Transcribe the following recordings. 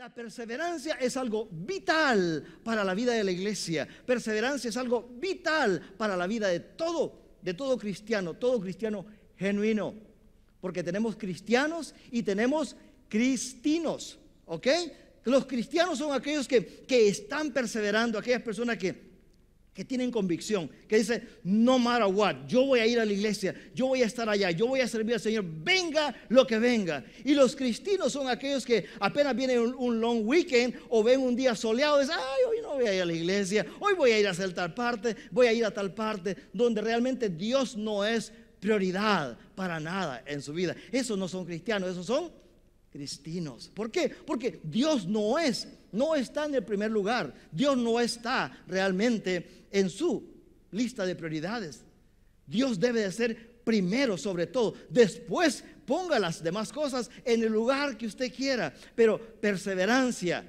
la perseverancia es algo vital para la vida de la iglesia. Perseverancia es algo vital para la vida de todo cristiano genuino. Porque tenemos cristianos y tenemos cristinos, ¿ok? Los cristianos son aquellos que están perseverando, aquellas personas que tienen convicción, que dicen, no matter what, yo voy a ir a la iglesia, yo voy a estar allá, yo voy a servir al Señor, venga lo que venga. Y los cristinos son aquellos que apenas viene un long weekend o ven un día soleado, dicen, ay, hoy no voy a ir a la iglesia, hoy voy a ir a hacer tal parte, voy a ir a tal parte, donde realmente Dios no es prioridad para nada en su vida. Esos no son cristianos, esos son cristinos. ¿Por qué? Porque Dios no está en el primer lugar. Dios no está realmente en su lista de prioridades. Dios debe de ser primero sobre todo. Después ponga las demás cosas en el lugar que usted quiera. Pero perseverancia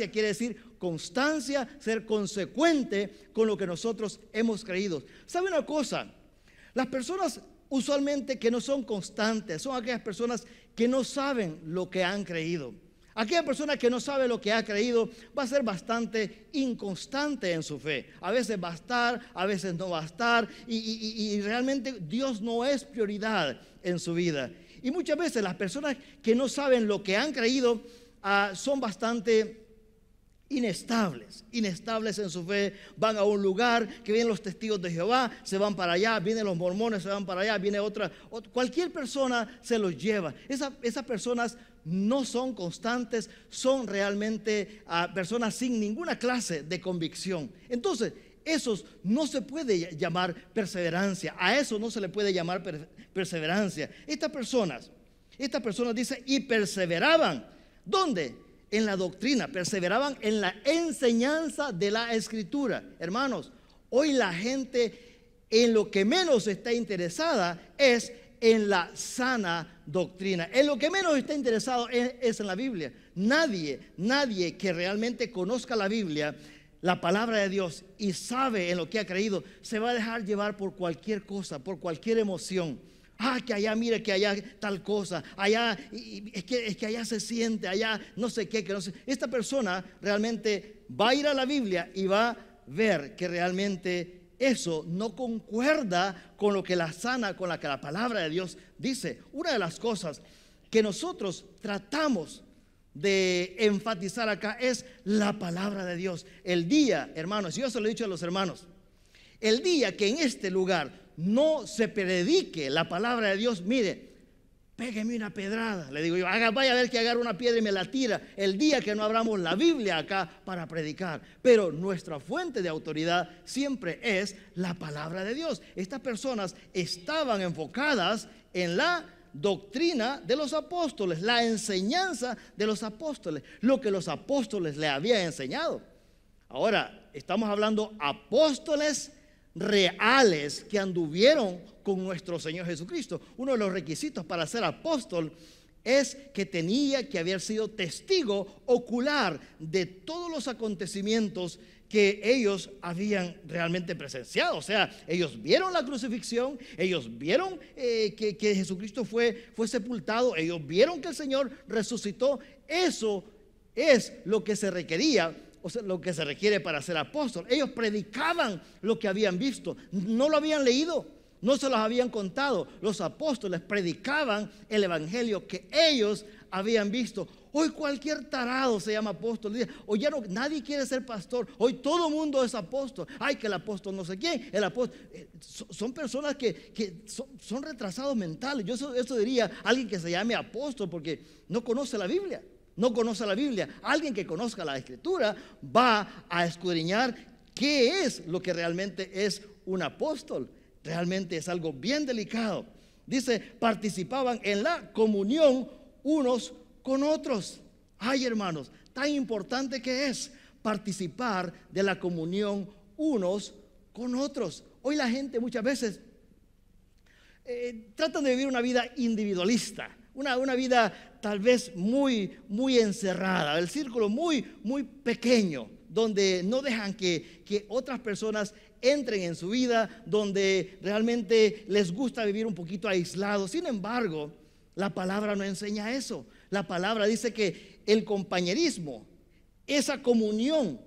quiere decir constancia, ser consecuente con lo que nosotros hemos creído. ¿Sabe una cosa? Las personas usualmente que no son constantes son aquellas personas que no saben lo que han creído. Aquella persona que no sabe lo que ha creído va a ser bastante inconstante en su fe. A veces va a estar, a veces no va a estar, y realmente Dios no es prioridad en su vida. Y muchas veces las personas que no saben lo que han creído son bastante inestables en su fe. Van a un lugar que vienen los testigos de Jehová, se van para allá, vienen los mormones, se van para allá, viene otra, cualquier persona se los lleva. Esas personas no son constantes, son realmente personas sin ninguna clase de convicción. Entonces, esos no se puede llamar perseverancia, a eso no se le puede llamar perseverancia. Estas personas dicen, y perseveraban, ¿dónde? En la doctrina, perseveraban en la enseñanza de la Escritura. Hermanos, hoy la gente en lo que menos está interesada es en la sana doctrina. En lo que menos está interesado es en la Biblia. Nadie que realmente conozca la Biblia, la palabra de Dios, y sabe en lo que ha creído, se va a dejar llevar por cualquier cosa, por cualquier emoción. Que allá, mire que allá tal cosa, allá, es que allá se siente, allá no sé qué, que no sé. Esta persona realmente va a ir a la Biblia y va a ver que realmente eso no concuerda con lo que con la que la palabra de Dios dice. Una de las cosas que nosotros tratamos de enfatizar acá es la palabra de Dios. El día, hermanos, yo se lo he dicho a los hermanos, el día que en este lugar no se predique la palabra de Dios, mire, pégueme una pedrada, le digo yo, vaya a ver que agarra una piedra y me la tira, el día que no abramos la Biblia acá para predicar. Pero nuestra fuente de autoridad siempre es la palabra de Dios. Estas personas estaban enfocadas en la doctrina de los apóstoles, la enseñanza de los apóstoles, lo que los apóstoles le habían enseñado. Ahora, estamos hablando apóstoles reales que anduvieron con nuestro Señor Jesucristo. Uno de los requisitos para ser apóstol es que tenía que haber sido testigo ocular de todos los acontecimientos que ellos habían realmente presenciado. O sea, ellos vieron la crucifixión, ellos vieron que Jesucristo fue sepultado, ellos vieron que el Señor resucitó. Eso es lo que se requería, o sea, lo que se requiere para ser apóstol. Ellos predicaban lo que habían visto, no lo habían leído, no se los habían contado. Los apóstoles predicaban el evangelio que ellos habían visto. Hoy cualquier tarado se llama apóstol. Hoy ya nadie quiere ser pastor. Hoy todo mundo es apóstol. Ay, que el apóstol no sé quién. El apóstol. Son personas que son retrasados mentales. Yo eso diría alguien que se llame apóstol porque no conoce la Biblia. No conoce la Biblia. Alguien que conozca la Escritura va a escudriñar qué es lo que realmente es un apóstol. Realmente es algo bien delicado. Dice, participaban en la comunión unos con otros. Ay, hermanos, tan importante que es participar de la comunión unos con otros. Hoy la gente muchas veces trata de vivir una vida individualista. Una vida tal vez muy encerrada, el círculo muy pequeño, donde no dejan que otras personas entren en su vida, donde realmente les gusta vivir un poquito aislados. Sin embargo, la palabra no enseña eso. La palabra dice que el compañerismo, esa comunión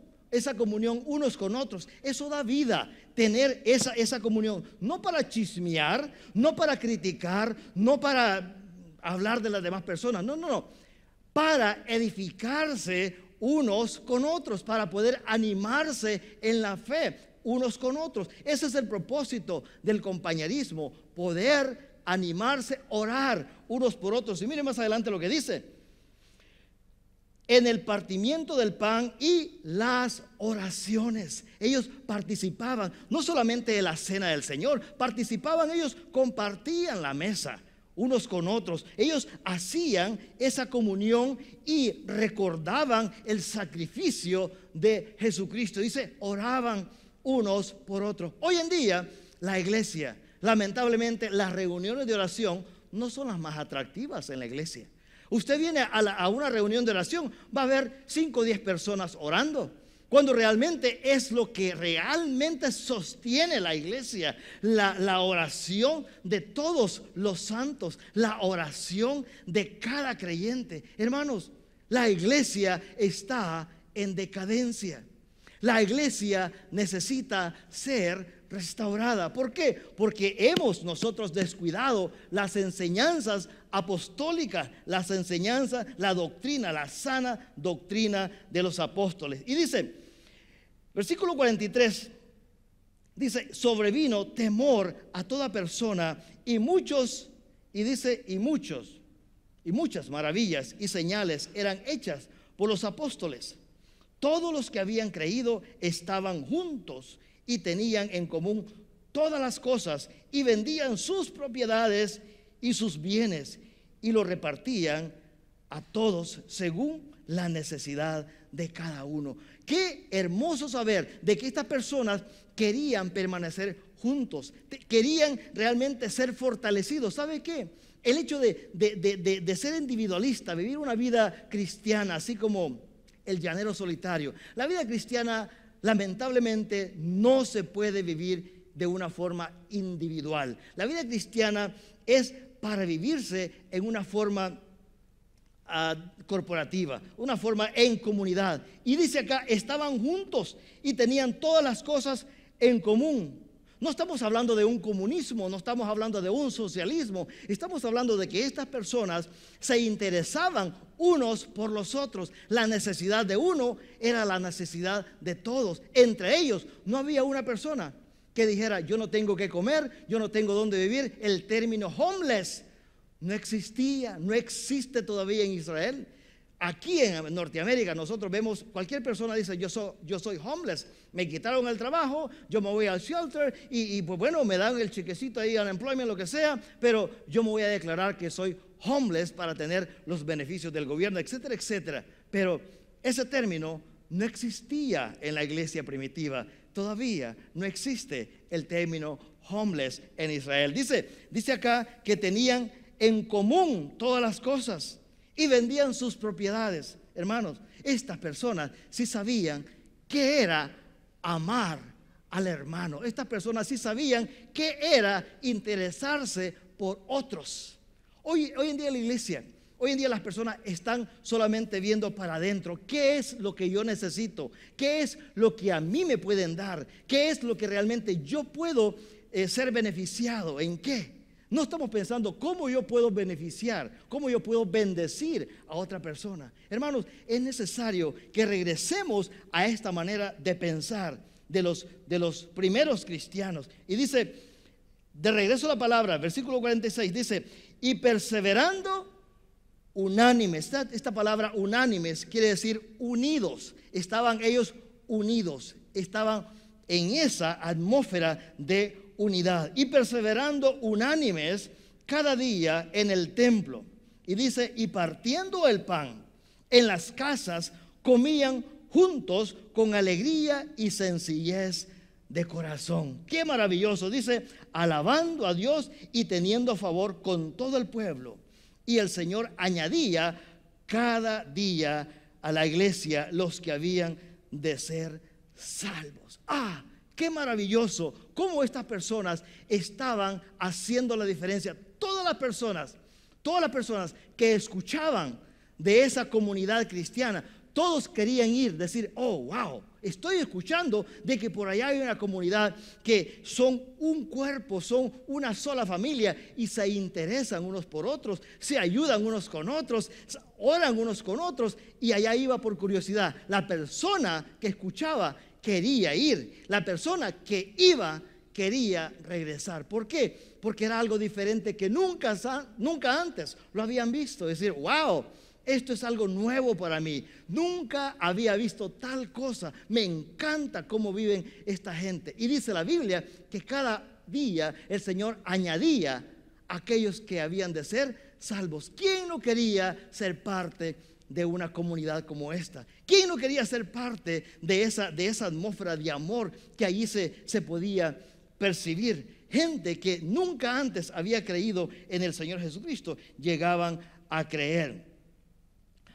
unos con otros, eso da vida, tener esa comunión, no para chismear, no para criticar, no para hablar de las demás personas, no, para edificarse unos con otros, para poder animarse en la fe unos con otros. Ese es el propósito del compañerismo, poder animarse, orar unos por otros. Y miren más adelante lo que dice: en el partimiento del pan y las oraciones. Ellos participaban no solamente de la cena del Señor, participaban, ellos compartían la mesa unos con otros. Ellos hacían esa comunión y recordaban el sacrificio de Jesucristo. Dice, oraban unos por otros. Hoy en día, la iglesia, lamentablemente, las reuniones de oración no son las más atractivas en la iglesia. Usted viene a una reunión de oración, va a ver 5 o 10 personas orando, cuando realmente es lo que realmente sostiene la iglesia, la oración de todos los santos, la oración de cada creyente. Hermanos, la iglesia está en decadencia. La iglesia necesita ser restaurada. ¿Por qué? Porque hemos nosotros descuidado las enseñanzas apostólicas, las enseñanzas, la doctrina, la sana doctrina de los apóstoles. Y dice, versículo 43, dice, sobrevino temor a toda persona y muchas maravillas y señales eran hechas por los apóstoles. Todos los que habían creído estaban juntos y tenían en común todas las cosas y vendían sus propiedades y sus bienes y lo repartían a todos según la necesidad de cada uno. Qué hermoso saber de que estas personas querían permanecer juntos, querían realmente ser fortalecidos. ¿Sabe qué? El hecho de ser individualista, vivir una vida cristiana, así como el llanero solitario. La vida cristiana lamentablemente no se puede vivir de una forma individual. La vida cristiana es para vivirse en una forma corporativa, una forma en comunidad. Y dice acá, estaban juntos y tenían todas las cosas en común. No estamos hablando de un comunismo, no estamos hablando de un socialismo, estamos hablando de que estas personas se interesaban unos por los otros. La necesidad de uno era la necesidad de todos. Entre ellos no había una persona que dijera, yo no tengo que comer, yo no tengo dónde vivir. El término homeless no existía, no existe todavía en Israel. Aquí en Norteamérica nosotros vemos, cualquier persona dice, yo soy homeless, me quitaron el trabajo, yo me voy al shelter y pues bueno, me dan el chequecito ahí, unemployment, lo que sea, pero yo me voy a declarar que soy homeless para tener los beneficios del gobierno, etcétera, etcétera. Pero ese término no existía en la iglesia primitiva. Todavía no existe el término homeless en Israel. Dice acá que tenían en común todas las cosas y vendían sus propiedades. Hermanos, estas personas sí sabían qué era amar al hermano. Estas personas sí sabían qué era interesarse por otros. Hoy en día la iglesia, hoy en día las personas están solamente viendo para adentro. ¿Qué es lo que yo necesito? ¿Qué es lo que a mí me pueden dar? ¿Qué es lo que realmente yo puedo ser beneficiado? ¿En qué? No estamos pensando cómo yo puedo beneficiar, cómo yo puedo bendecir a otra persona. Hermanos, es necesario que regresemos a esta manera de pensar de los primeros cristianos. Y dice, de regreso a la palabra, versículo 46, dice, y perseverando unánimes. Esta palabra unánimes quiere decir unidos. Estaban ellos unidos, estaban en esa atmósfera de unidad y perseverando unánimes cada día en el templo. Y dice, y partiendo el pan en las casas, comían juntos con alegría y sencillez de corazón. Qué maravilloso. Dice, alabando a Dios y teniendo favor con todo el pueblo. Y el Señor añadía cada día a la iglesia los que habían de ser salvos. Qué maravilloso cómo estas personas estaban haciendo la diferencia. Todas las personas que escuchaban de esa comunidad cristiana. Todos querían ir, decir, oh, wow, estoy escuchando de que por allá hay una comunidad que son un cuerpo, son una sola familia y se interesan unos por otros, se ayudan unos con otros, oran unos con otros, y allá iba por curiosidad. La persona que escuchaba quería ir, la persona que iba quería regresar. ¿Por qué? Porque era algo diferente que nunca antes lo habían visto. Decir, wow, esto es algo nuevo para mí. Nunca había visto tal cosa. Me encanta cómo viven esta gente. Y dice la Biblia que cada día el Señor añadía a aquellos que habían de ser salvos. ¿Quién no quería ser parte de una comunidad como esta? ¿Quién no quería ser parte de esa atmósfera de amor que allí se podía percibir? Gente que nunca antes había creído en el Señor Jesucristo llegaban a creer.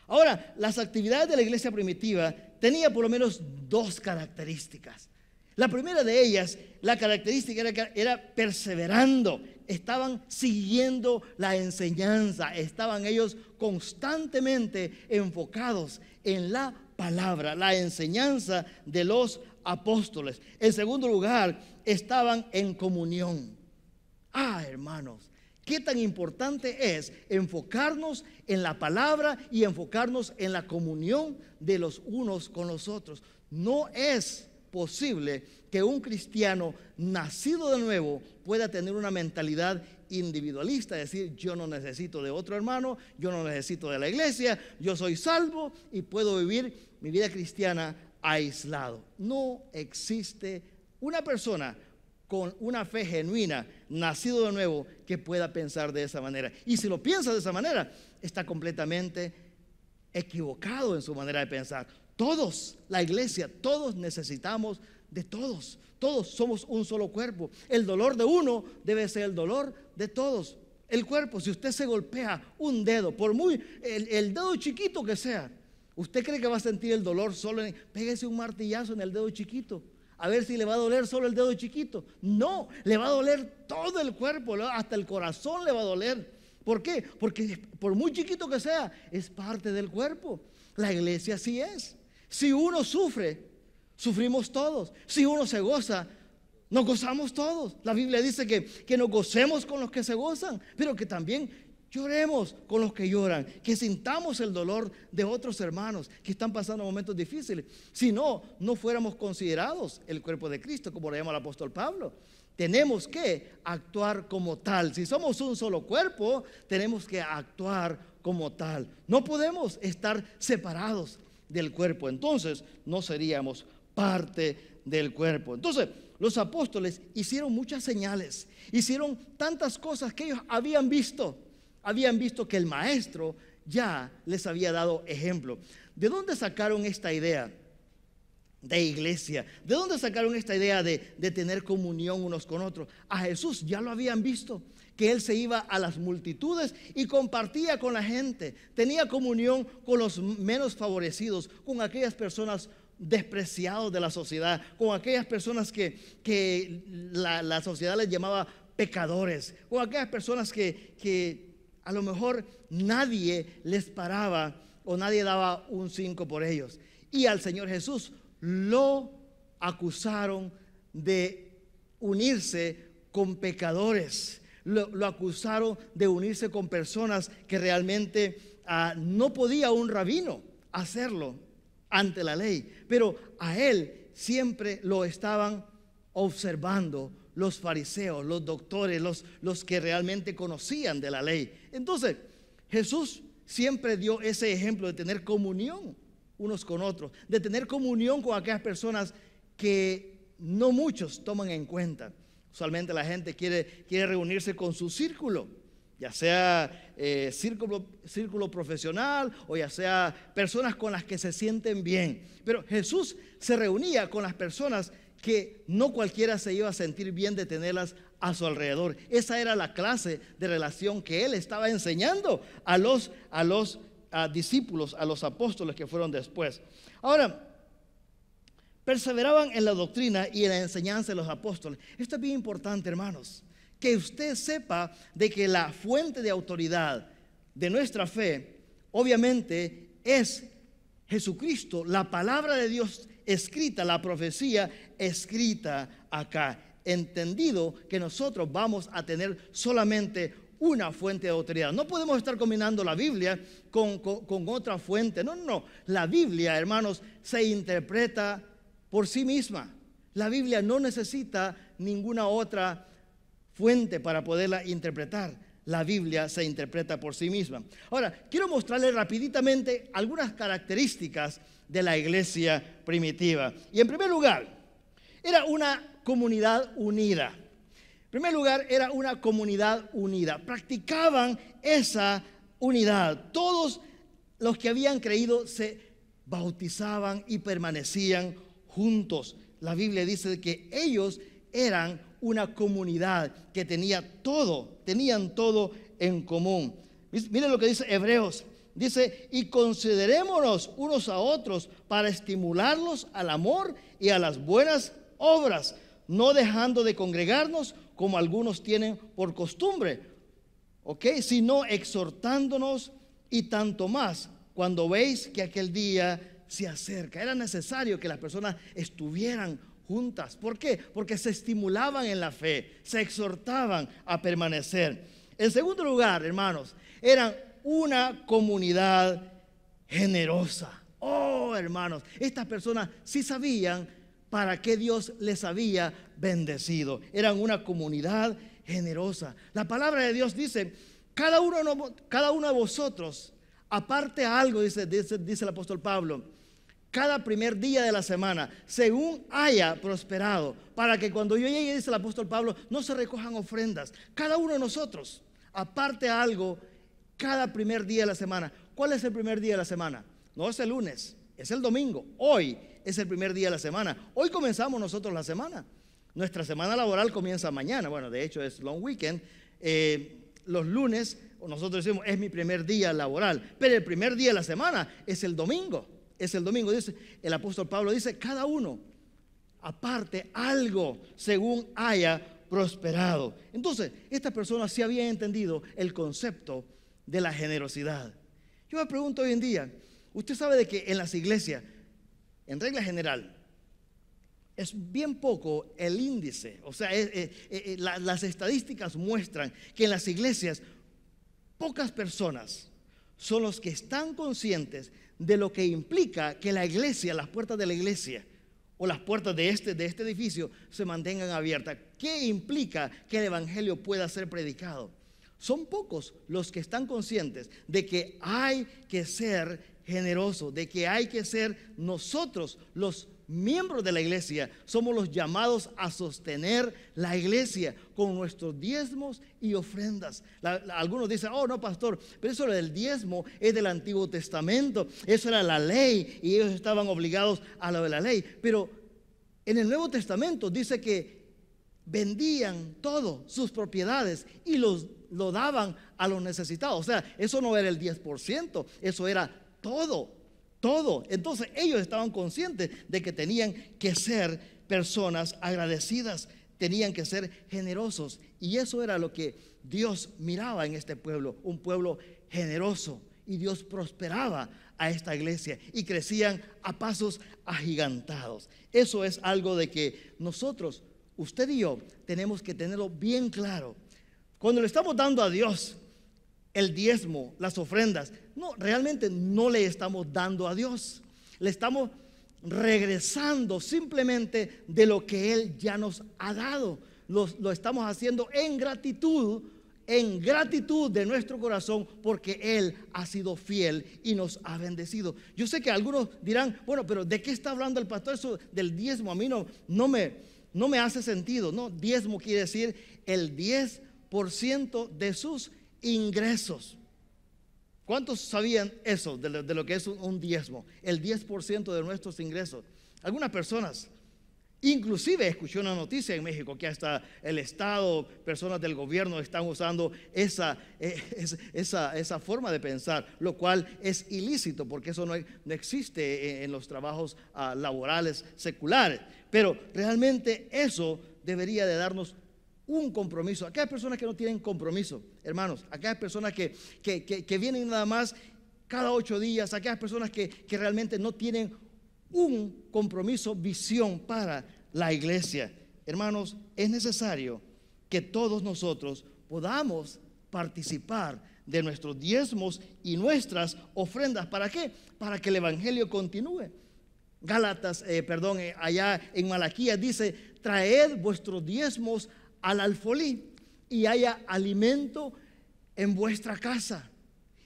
Ahora, las actividades de la iglesia primitiva tenían por lo menos dos características. La primera de ellas, la característica era perseverando. Estaban siguiendo la enseñanza. Estaban ellos constantemente enfocados en la palabra, la enseñanza de los apóstoles. En segundo lugar, estaban en comunión. Hermanos, qué tan importante es enfocarnos en la palabra y enfocarnos en la comunión de los unos con los otros. No es posible que un cristiano nacido de nuevo pueda tener una mentalidad individualista, decir, yo no necesito de otro hermano, yo no necesito de la iglesia, yo soy salvo y puedo vivir mi vida cristiana aislado. No existe una persona con una fe genuina, nacido de nuevo, que pueda pensar de esa manera. Y si lo piensa de esa manera, está completamente equivocado en su manera de pensar. Todos, la iglesia, todos necesitamos de todos. Todos somos un solo cuerpo. El dolor de uno debe ser el dolor de todos. El cuerpo, si usted se golpea un dedo, por muy el dedo chiquito que sea, ¿usted cree que va a sentir el dolor solo? Pégese un martillazo en el dedo chiquito, a ver si le va a doler solo el dedo chiquito. No, le va a doler todo el cuerpo, hasta el corazón le va a doler. ¿Por qué? Porque por muy chiquito que sea, es parte del cuerpo. La iglesia así es. Si uno sufre, sufrimos todos. Si uno se goza, nos gozamos todos. La Biblia dice que nos gocemos con los que se gozan, pero que también lloremos con los que lloran, que sintamos el dolor de otros hermanos que están pasando momentos difíciles. Si no, no fuéramos considerados el cuerpo de Cristo, como lo llama el apóstol Pablo. Tenemos que actuar como tal. Si somos un solo cuerpo, tenemos que actuar como tal. No podemos estar separados del cuerpo. Entonces, no seríamos parte del cuerpo. Entonces, los apóstoles hicieron muchas señales, hicieron tantas cosas que ellos habían visto. Habían visto que el maestro ya les había dado ejemplo. ¿De dónde sacaron esta idea de iglesia? ¿De dónde sacaron esta idea de tener comunión unos con otros? A Jesús ya lo habían visto, que Él se iba a las multitudes y compartía con la gente. Tenía comunión con los menos favorecidos, con aquellas personas despreciadas de la sociedad, con aquellas personas que la sociedad les llamaba pecadores, con aquellas personas que a lo mejor nadie les paraba o nadie daba un 5 por ellos. Y al Señor Jesús lo acusaron de unirse con pecadores. Lo acusaron de unirse con personas que realmente no podía un rabino hacerlo ante la ley. Pero a él siempre lo estaban observando los fariseos, los doctores, los que realmente conocían de la ley. Entonces, Jesús siempre dio ese ejemplo de tener comunión unos con otros, de tener comunión con aquellas personas que no muchos toman en cuenta. Usualmente la gente quiere reunirse con su círculo, ya sea círculo profesional o ya sea personas con las que se sienten bien. Pero Jesús se reunía con las personas que no cualquiera se iba a sentir bien de tenerlas a su alrededor. Esa era la clase de relación que Él estaba enseñando a los discípulos, a los apóstoles que fueron después. Ahora, perseveraban en la doctrina y en la enseñanza de los apóstoles. Esto es bien importante, hermanos, que usted sepa de que la fuente de autoridad de nuestra fe obviamente es Jesucristo, la palabra de Dios escrita, la profecía escrita acá. Entendido que nosotros vamos a tener solamente una fuente de autoridad. No podemos estar combinando la Biblia con otra fuente. No, no, no. La Biblia, hermanos, se interpreta por sí misma. La Biblia no necesita ninguna otra fuente para poderla interpretar. La Biblia se interpreta por sí misma. Ahora, quiero mostrarles rapiditamente algunas características de la iglesia primitiva. Y en primer lugar, era una comunidad unida. En primer lugar, era una comunidad unida. Practicaban esa unidad. Todos los que habían creído se bautizaban y permanecían juntos. La Biblia dice que ellos eran una comunidad que tenían todo en común. Miren lo que dice Hebreos. Dice, y considerémonos unos a otros para estimularlos al amor y a las buenas obras, no dejando de congregarnos como algunos tienen por costumbre, sino exhortándonos, y tanto más cuando veis que aquel día se acerca. Era necesario que las personas estuvieran juntas. ¿Por qué? Porque se estimulaban en la fe, se exhortaban a permanecer. En segundo lugar, hermanos, eran una comunidad generosa. Oh, hermanos, estas personas sí sabían para qué Dios les había bendecido. Eran una comunidad generosa. La palabra de Dios dice, cada uno de vosotros aparte algo, dice el apóstol Pablo, cada primer día de la semana, según haya prosperado, para que cuando yo llegue, dice el apóstol Pablo, no se recojan ofrendas. Cada uno de nosotros aparte algo cada primer día de la semana. ¿Cuál es el primer día de la semana? No es el lunes, es el domingo. Hoy es el primer día de la semana. Hoy comenzamos nosotros la semana. Nuestra semana laboral comienza mañana. Bueno, de hecho es long weekend. Los lunes, nosotros decimos, es mi primer día laboral. Pero el primer día de la semana es el domingo. Es el domingo. Dice, el apóstol Pablo dice, cada uno aparte algo según haya prosperado. Entonces, estas personas sí habían entendido el concepto de la generosidad. Yo me pregunto hoy en día, usted sabe de que en las iglesias, en regla general, es bien poco el índice, o sea, las estadísticas muestran que en las iglesias pocas personas son los que están conscientes de lo que implica que la iglesia, las puertas de la iglesia o las puertas de este edificio se mantengan abiertas. ¿Qué implica que el evangelio pueda ser predicado? Son pocos los que están conscientes de que hay que ser generoso, de que hay que ser nosotros los miembros de la iglesia, somos los llamados a sostener la iglesia con nuestros diezmos y ofrendas. Algunos dicen, oh no pastor, pero eso del diezmo es del Antiguo Testamento, eso era la ley y ellos estaban obligados a lo de la ley. Pero en el Nuevo Testamento dice que vendían todo, sus propiedades, y lo daban a los necesitados. O sea, eso no era el 10%, eso era todo. Entonces ellos estaban conscientes de que tenían que ser personas agradecidas, tenían que ser generosos, y eso era lo que Dios miraba en este pueblo, un pueblo generoso, y Dios prosperaba a esta iglesia y crecían a pasos agigantados. Eso es algo de que nosotros, usted y yo, tenemos que tenerlo bien claro. Cuando le estamos dando a Dios el diezmo, las ofrendas, no, realmente no le estamos dando a Dios, le estamos regresando simplemente de lo que Él ya nos ha dado. Lo estamos haciendo en gratitud de nuestro corazón, porque Él ha sido fiel y nos ha bendecido. Yo sé que algunos dirán, bueno, pero ¿de qué está hablando el pastor? Eso del diezmo a mí no me hace sentido. No, diezmo quiere decir el 10% de sus ingresos. ¿Cuántos sabían eso de lo que es un diezmo? El 10% de nuestros ingresos. Algunas personas, inclusive escuché una noticia en México que hasta el Estado, personas del gobierno están usando esa forma de pensar, lo cual es ilícito, porque eso no existe en los trabajos laborales seculares. Pero realmente eso debería de darnos un compromiso. Acá hay personas que no tienen compromiso, hermanos. Acá hay personas que vienen nada más cada 8 días, aquellas personas que realmente no tienen un compromiso, visión para la iglesia. Hermanos, es necesario que todos nosotros podamos participar de nuestros diezmos y nuestras ofrendas. ¿Para qué? Para que el evangelio continúe. Allá en Malaquías dice: traed vuestros diezmos al alfolí y haya alimento en vuestra casa.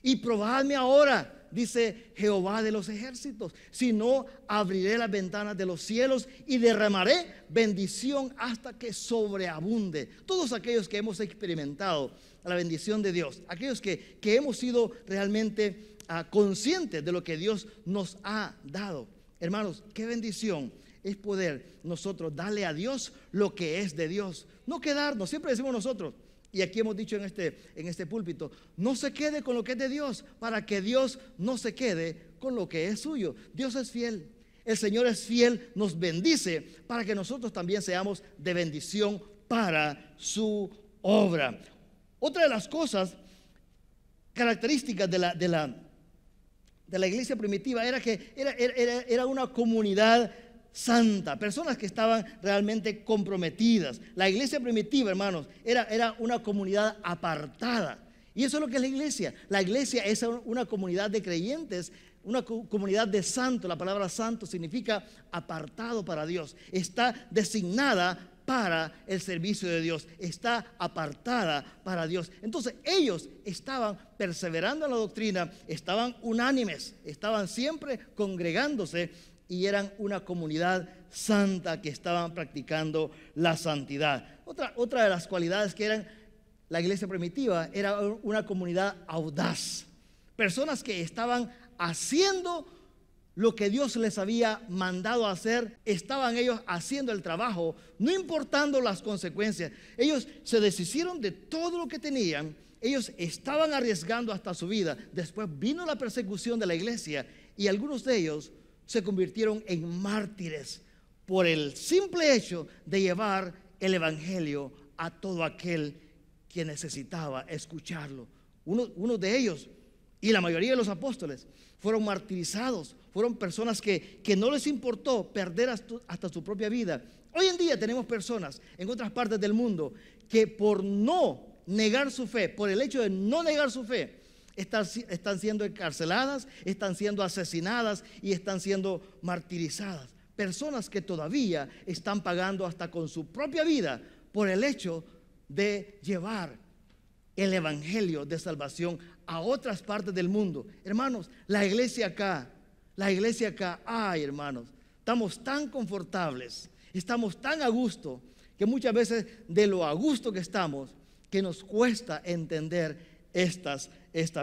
Y probadme ahora, dice Jehová de los ejércitos, si no abriré las ventanas de los cielos y derramaré bendición hasta que sobreabunde. Todos aquellos que hemos experimentado la bendición de Dios, aquellos que hemos sido realmente conscientes de lo que Dios nos ha dado. Hermanos, qué bendición es poder nosotros darle a Dios lo que es de Dios. No quedarnos, siempre decimos nosotros, y aquí hemos dicho en este púlpito, no se quede con lo que es de Dios, para que Dios no se quede con lo que es suyo. Dios es fiel, el Señor es fiel, nos bendice para que nosotros también seamos de bendición para su obra. Otra de las cosas características de la iglesia primitiva era que era una comunidad santa, personas que estaban realmente comprometidas. La iglesia primitiva, hermanos, era una comunidad apartada. Y eso es lo que es la iglesia. La iglesia es una comunidad de creyentes, una comunidad de santos. La palabra santo significa apartado para Dios. Está designada para el servicio de Dios, está apartada para Dios. Entonces ellos estaban perseverando en la doctrina, estaban unánimes, estaban siempre congregándose y eran una comunidad santa que estaban practicando la santidad. Otra de las cualidades que eran la iglesia primitiva era una comunidad audaz, personas que estaban haciendo lo que Dios les había mandado hacer. Estaban ellos haciendo el trabajo, no importando las consecuencias. Ellos se deshicieron de todo lo que tenían. Ellos estaban arriesgando hasta su vida. Después vino la persecución de la iglesia y algunos de ellos se convirtieron en mártires por el simple hecho de llevar el evangelio a todo aquel que necesitaba escucharlo. Uno de ellos y la mayoría de los apóstoles fueron martirizados, fueron personas que no les importó perder hasta su propia vida. Hoy en día tenemos personas en otras partes del mundo que por no negar su fe, por el hecho de no negar su fe, están siendo encarceladas, están siendo asesinadas y están siendo martirizadas. Personas que todavía están pagando hasta con su propia vida por el hecho de llevar el evangelio de salvación a otras partes del mundo. Hermanos, la iglesia acá, ay hermanos, estamos tan confortables, estamos tan a gusto, que muchas veces de lo a gusto que estamos, que nos cuesta entender estas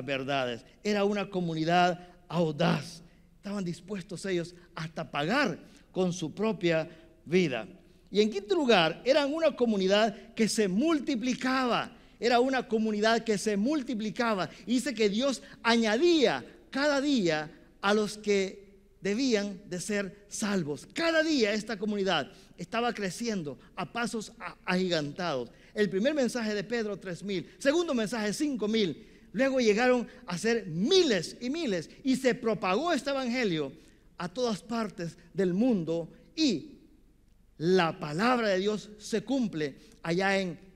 verdades. Era una comunidad audaz, estaban dispuestos ellos hasta pagar con su propia vida. Y en quinto lugar, eran una comunidad que se multiplicaba. Era una comunidad que se multiplicaba. Y dice que Dios añadía cada día a los que debían de ser salvos. Cada día esta comunidad estaba creciendo a pasos agigantados. El primer mensaje de Pedro, 3,000. Segundo mensaje, 5,000. Luego llegaron a ser miles y miles. Y se propagó este evangelio a todas partes del mundo. Y la palabra de Dios se cumple allá en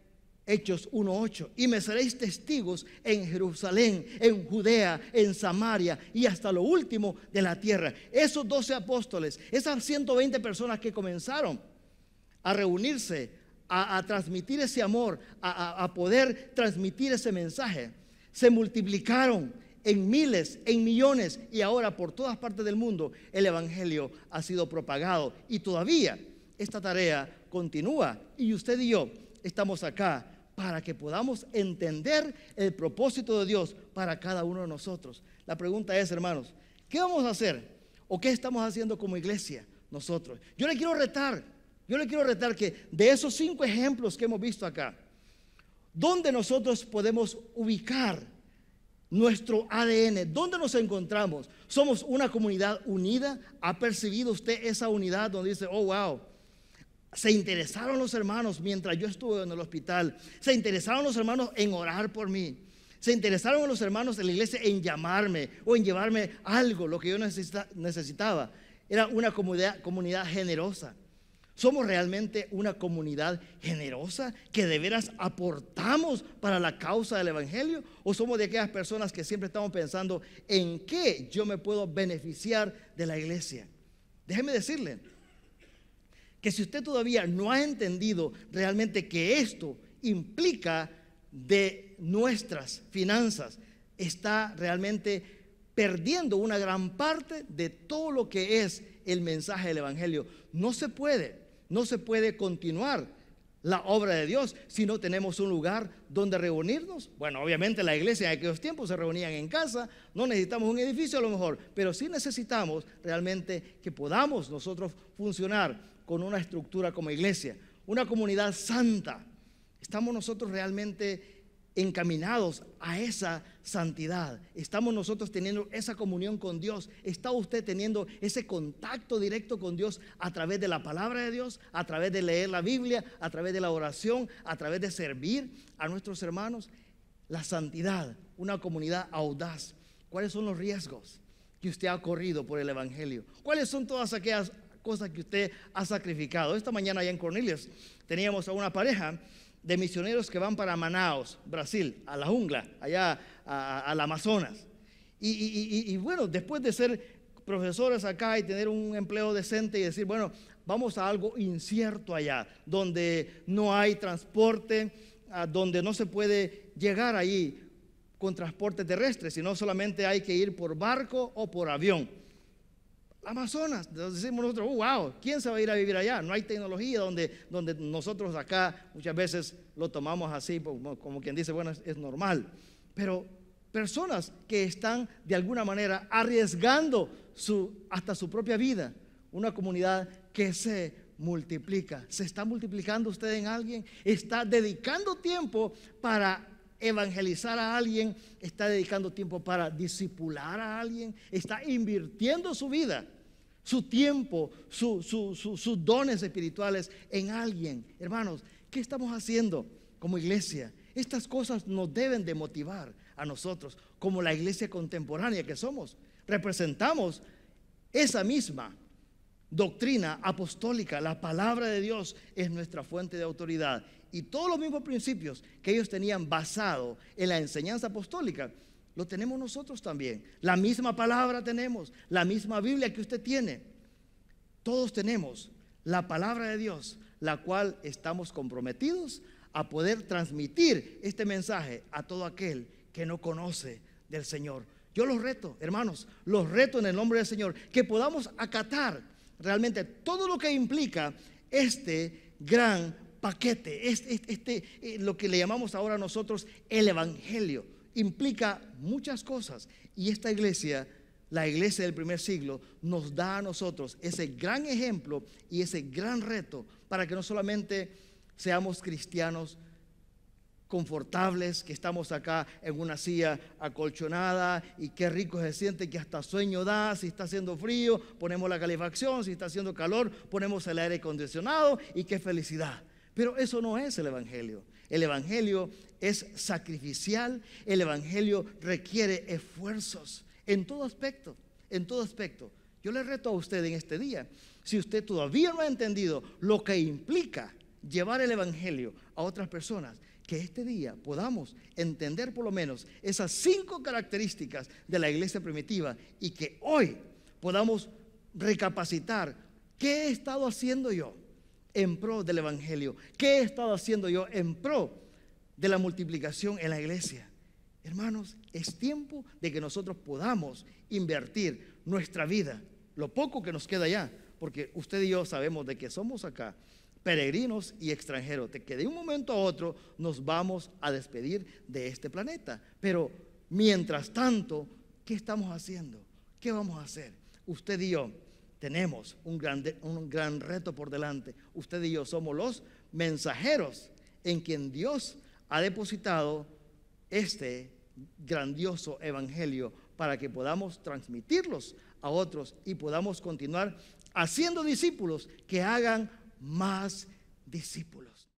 Hechos 1:8. Y me seréis testigos en Jerusalén, en Judea, en Samaria y hasta lo último de la tierra. Esos 12 apóstoles, esas 120 personas que comenzaron a reunirse, a transmitir ese amor, a poder transmitir ese mensaje, se multiplicaron en miles, en millones, y ahora por todas partes del mundo el evangelio ha sido propagado. Y todavía esta tarea continúa, y usted y yo estamos acá para que podamos entender el propósito de Dios para cada uno de nosotros. La pregunta es, hermanos, ¿qué vamos a hacer? ¿O qué estamos haciendo como iglesia nosotros? Yo le quiero retar que de esos 5 ejemplos que hemos visto acá, ¿dónde nosotros podemos ubicar nuestro ADN? ¿Dónde nos encontramos? ¿Somos una comunidad unida? ¿Ha percibido usted esa unidad donde dice, oh wow, se interesaron los hermanos mientras yo estuve en el hospital, se interesaron los hermanos en orar por mí, Se interesaron los hermanos de la iglesia en llamarme o en llevarme algo, lo que yo necesitaba. Era una comunidad generosa. ¿Somos realmente una comunidad generosa que de veras aportamos para la causa del evangelio? ¿O somos de aquellas personas que siempre estamos pensando en qué yo me puedo beneficiar de la iglesia? Déjeme decirle que si usted todavía no ha entendido realmente que esto implica de nuestras finanzas, está realmente perdiendo una gran parte de todo lo que es el mensaje del evangelio. No se puede continuar la obra de Dios si no tenemos un lugar donde reunirnos. Bueno, obviamente la iglesia en aquellos tiempos se reunían en casa, no necesitamos un edificio a lo mejor, pero sí necesitamos realmente que podamos nosotros funcionar con una estructura como iglesia, una comunidad santa. Estamos nosotros realmente encaminados a esa santidad. Estamos nosotros teniendo esa comunión con Dios. ¿Está usted teniendo ese contacto directo con Dios a través de la palabra de Dios, a través de leer la Biblia, a través de la oración, a través de servir a nuestros hermanos? La santidad, una comunidad audaz. ¿Cuáles son los riesgos que usted ha corrido por el evangelio? ¿Cuáles son todas aquellas cosas que usted ha sacrificado? Esta mañana allá en Cornelius teníamos a una pareja de misioneros que van para Manaus, Brasil, a la jungla, allá al Amazonas. Y bueno, después de ser profesores acá y tener un empleo decente y decir, bueno, vamos a algo incierto allá, donde no hay transporte, donde no se puede llegar allí con transporte terrestre, sino solamente hay que ir por barco o por avión. Amazonas, decimos nosotros, wow, ¿quién se va a ir a vivir allá? No hay tecnología donde nosotros acá muchas veces lo tomamos así, como quien dice, bueno, es normal. Pero personas que están de alguna manera arriesgando hasta su propia vida, una comunidad que se multiplica. ¿Se está multiplicando usted en alguien? ¿Está dedicando tiempo para evangelizar a alguien? ¿Está dedicando tiempo para discipular a alguien? ¿Está invirtiendo su vida, su tiempo, sus dones espirituales en alguien? Hermanos, ¿qué estamos haciendo como iglesia? Estas cosas nos deben de motivar a nosotros como la iglesia contemporánea que somos. Representamos esa misma doctrina apostólica. La palabra de Dios es nuestra fuente de autoridad, y todos los mismos principios que ellos tenían basado en la enseñanza apostólica lo tenemos nosotros también. La misma palabra tenemos, la misma Biblia que usted tiene. Todos tenemos la palabra de Dios, la cual estamos comprometidos a poder transmitir este mensaje a todo aquel que no conoce del Señor. Yo los reto, hermanos, los reto en el nombre del Señor, que podamos acatar realmente todo lo que implica este gran paquete, lo que le llamamos ahora nosotros el evangelio. Implica muchas cosas, y esta iglesia, la iglesia del primer siglo, nos da a nosotros ese gran ejemplo y ese gran reto para que no solamente seamos cristianos confortables, que estamos acá en una silla acolchonada y qué rico se siente, que hasta sueño da. Si está haciendo frío, ponemos la calefacción; si está haciendo calor, ponemos el aire acondicionado, y qué felicidad. Pero eso no es el evangelio. El evangelio es sacrificial. El evangelio requiere esfuerzos en todo aspecto, en todo aspecto. Yo le reto a usted en este día, si usted todavía no ha entendido lo que implica llevar el evangelio a otras personas, que este día podamos entender por lo menos esas 5 características de la iglesia primitiva, y que hoy podamos recapacitar: ¿qué he estado haciendo yo en pro del evangelio? ¿Qué he estado haciendo yo en pro de la multiplicación en la iglesia? Hermanos, es tiempo de que nosotros podamos invertir nuestra vida, lo poco que nos queda ya, porque usted y yo sabemos de que somos acá peregrinos y extranjeros, de que de un momento a otro nos vamos a despedir de este planeta. Pero mientras tanto, ¿qué estamos haciendo? ¿Qué vamos a hacer? Usted y yo tenemos un gran reto por delante. Usted y yo somos los mensajeros en quien Dios ha depositado este grandioso evangelio, para que podamos transmitirlos a otros y podamos continuar haciendo discípulos que hagan más discípulos.